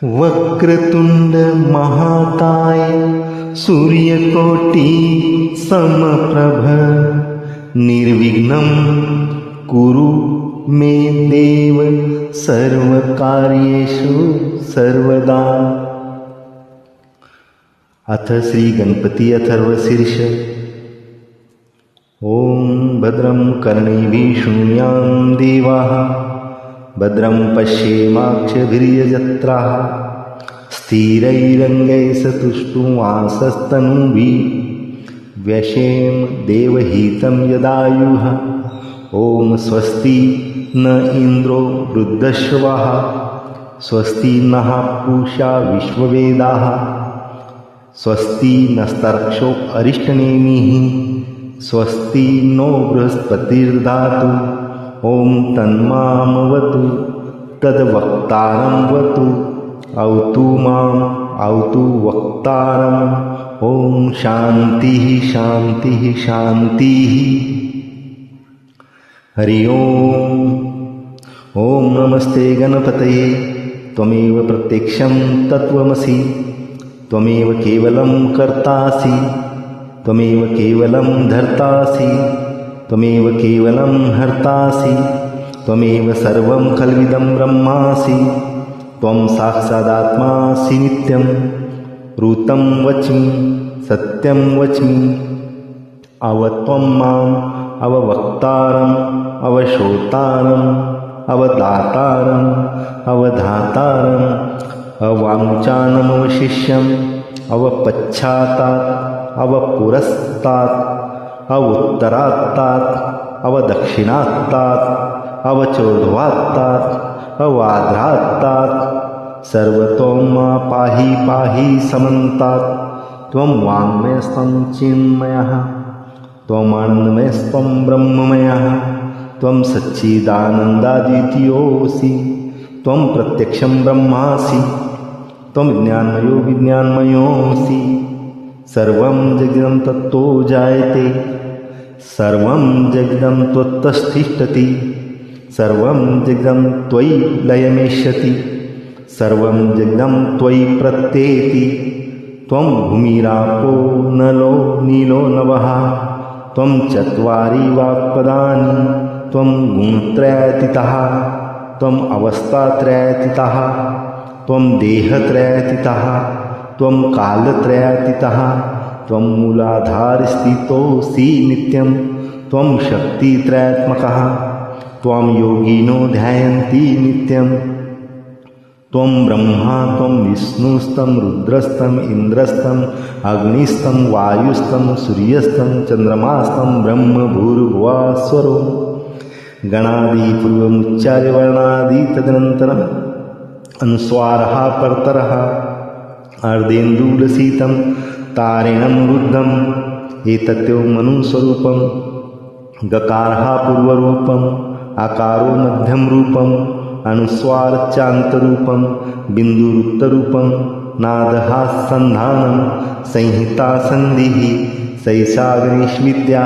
वक्रतुंड महाकाय सूर्यकोटी समप्रभ निर्विघ्नं कुरु मे देव सर्वकार्येषु सर्वदा। अथ श्री गणपती अथर्वशीर्ष। ओम भद्रं कर्णेभिः शृणुयाम देवाः भद्रं पश्येमाक्षभिर्यजत्राः स्थिरैरङ्गैस्तुष्टुवांसस्तनूभिः व्यशेम देवहितं यदायुः। ओम स्वस्ति न इन्द्रो वृद्धश्रवाः स्वस्ति नः पूषा विश्ववेदाः स्वस्ति नस्तर्क्षो अरिष्टनेमिः स्वस्ति नो बृहस्पतिर्दधातु। ओम तन्मामवतु तद्वक्तारं वतु अवतु माम् अवतु वक्तारम्। ओम शान्तिः शान्तिः शान्तिः। हरि ओम। ओम नमस्ते गणपतये त्वमेव प्रत्यक्षं तत्त्वमसि त्वमेव केवलं कर्तासि त्वमेव केवलं धर्तासि त्वमेव केवलं हर्तासि त्वमेव सर्वं खल्विदं ब्रह्मासि त्वं साक्षादात्मासि नित्यं ऋतं वच्मि सत्यं वच्मि अवत्वं माम् अववक्तारम् अवश्रोतारम् अवदातारम् अवधातारम् अवाञ्छानमवशिष्यम् अवपश्चातात् अवपुरस्तात् अवुत्तरात्तात् अवदक्षिणात्तात् अवचोर्ध्वात्तात् अवाध्रात्तात् सर्वतो मा पाहि पाहि समन्तात्। त्वं वाङ्मयस्त्वं चिन्मयः त्वमानन्दमयस्त्वं ब्रह्ममयः त्वं सच्चिदानन्दाद्वितीयोऽसि त्वं प्रत्यक्षं ब्रह्मासि त्वं विज्ञानमयो विज्ञानमयोऽसि। सर्वं जगदं तत्तो जायते सर्वं जगदं त्वत्तस्तिष्ठति सर्वं जगदं त्वयि लयमेष्यति सर्वं जगदं त्वयि प्रत्येति। त्वं भूमिरापो नलो नीलो नभः त्वं चत्वारि वाक्पदानि त्वं गुणत्रयातीतः त्वम् अवस्थात्रयातीतः त्वं देहत्रयातीतः त्वं कालत्रयातीतः त्वं मूलाधारस्थितोऽसि नित्यं त्वं शक्तित्रयात्मकः त्वं योगिनो ध्यायन्ति नित्यं। त्वं ब्रह्मा त्वं विष्णुस्तं रुद्रस्तं इन्द्रस्तं अग्निस्तं वायुस्तं सूर्यस्तं चन्द्रमास्तं ब्रह्म भूर्भुवस्वरो गणादि पूर्वमुच्चार्य वर्णादि तदनन्तरम् अनुस्वारः परतरः अर्धेन्दुलसितं तारेणं रुद्धम् एतत्यो मनुस्वरूपं गकारः पूर्वरूपम् आकारो मध्यम रूपम् अनुस्वारचान्तरूपं बिन्दुरुत्तरूपं नादः सन्धानं संहिता सन्धिः सैषा गणेशविद्या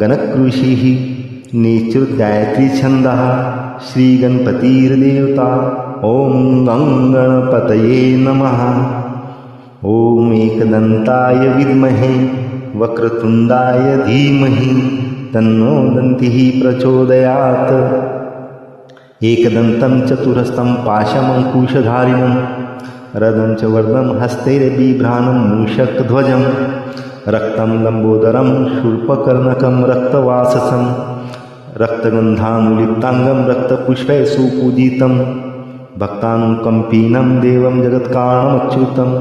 गणकृषिः नेचुर्गायत्री छन्दः श्रीगणपतिर्देवता। ओम गणपतये नमः। ओम एकदन्ताय विद्महे वक्रतुण्डाय धीमहि तन्नो दन्तिः प्रचोदयात्। एकदन्तं चतुरस्तं पाशमङ्कुशधारिणं रदं च वर्धं हस्तैर्बिभ्राणं मूषकध्वजं रक्तं लम्बोदरं शूर्पकर्णकं रक्तवाससं रक्तगन्धानुलिप्ताङ्गं रक्तपुष्पैः सुपूजितं भक्तानुकम्पिनं देवं जगत्कारणमच्युतम्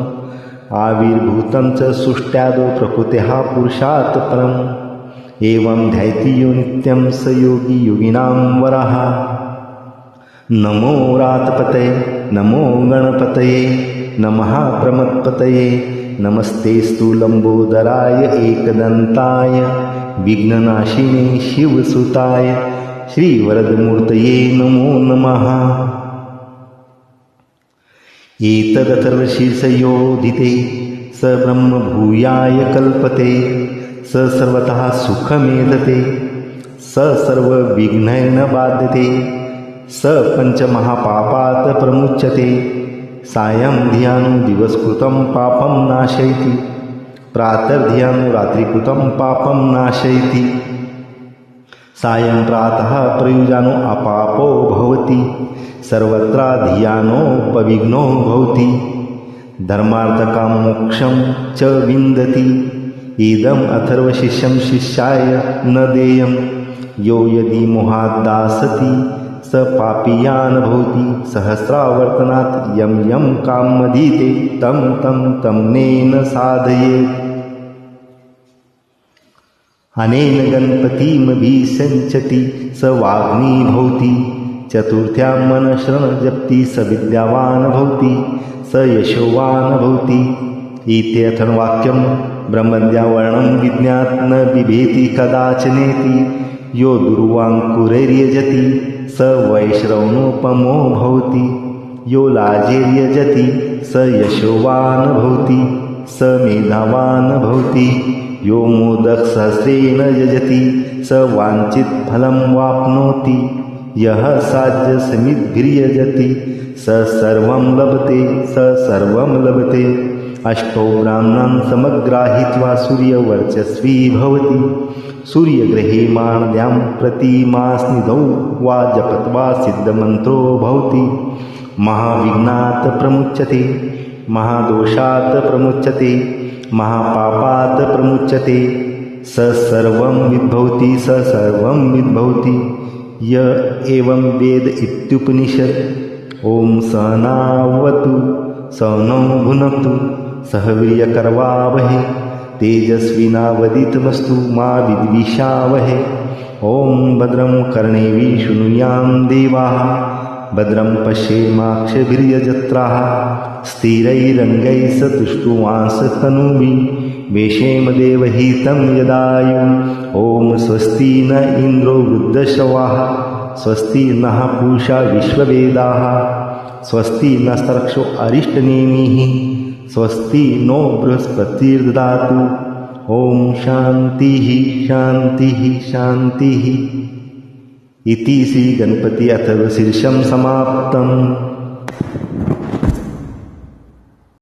आविर्भूतं च सुष्ट्यादो प्रकृतेः पुरुषात् परम् एवं ध्यायति यो नित्यं स योगी योगिनां वरः। नमो रातपतये नमो गणपतये नमः प्रमत्पतये नमस्तेस्तु लम्बोदराय एकदन्ताय विघ्ननाशिने शिवसुताय श्रीवरदमूर्तये नमो नमः। एतदथर्वशीर्षयोधिते स ब्रह्मभूयाय कल्पते स सर्वतः सुखमेधते स सर्वविघ्नैर्न बाध्यते स पंचमहापापात् प्रमुच्यते सायं धियानो दिवसकृतं पापं नाशयति प्रातर्धियानो रात्रिकृतं पापं नाशयति सायं प्रातः प्रयुजानो अपापो भवति सर्वत्र धियानोपविघ्नो भवति धर्मार्थकामोक्षं च विन्दति इदम् अथर्वशिष्यं शिष्याय न देयं यो यदि मोहाद्दासति स पापीयान् भवति सहस्रावर्तनात् यं यं कामधीते तं तं तमनेन साधयेत् अनेन गणपतिमभिषञ्चति स वाग्मी भवति चतुर्थ्यां मनश्रण जप्ति स विद्यावान् भवति स यशोवान् भवति इत्यथर्ववाक्यं ब्रह्मविद्यावर्णं विज्ञात् न बिभेति कदाचनेति यो दुर्वाङ्कुरैर्यजति स वैश्रवणोपमो भवति यो लाजैर्यजति स यशोवान् भवति स मेधावान् भवति यो मोदकसहस्रेण यजति स वाञ्छित फलं वाप्नोति यः साध्यसमिद्भिर्यजति स सर्वं लभते स सर्वं लभते अष्टौ ब्राह्मणान् समग्राहित्वा सूर्यवर्चस्वी भवति सूर्यग्रहे मानद्यां प्रतिमास्निधौ वा जपत्वा सिद्धमन्त्रो भवति महाविघ्नात् प्रमुच्यते महादोषात् प्रमुच्यते महापापात् प्रमुच्यते स सर्वं विद्भवति स सर्वं विद्भवति य एवं वेद इत्युपनिषत् ॐ सहनावतु सहनौ भुनक्तु सह वीर्यकरवावहै तेजस्विनावदितमस्तु मा विद्विषावहै ॐ भद्रं कर्णेभिः शृणुयां देवाः भद्रं पश्येमाक्षभिर्यजत्राः स्थिरैरङ्गैः सतुष्टुवांसतनूभिः वेशेम देवहितं यदायु ॐ स्वस्ति न इन्द्रो वृद्धश्रवाः स्वस्ति नः पूषा विश्ववेदाः स्वस्ति नस्तर्क्षो अरिष्टनेमिः स्वस्ति नो बृहस्पतिर्ददातु ॐ शान्तिः शान्तिः शान्तिः इति श्री गणपति अथर्वशीर्षं समाप्तम्।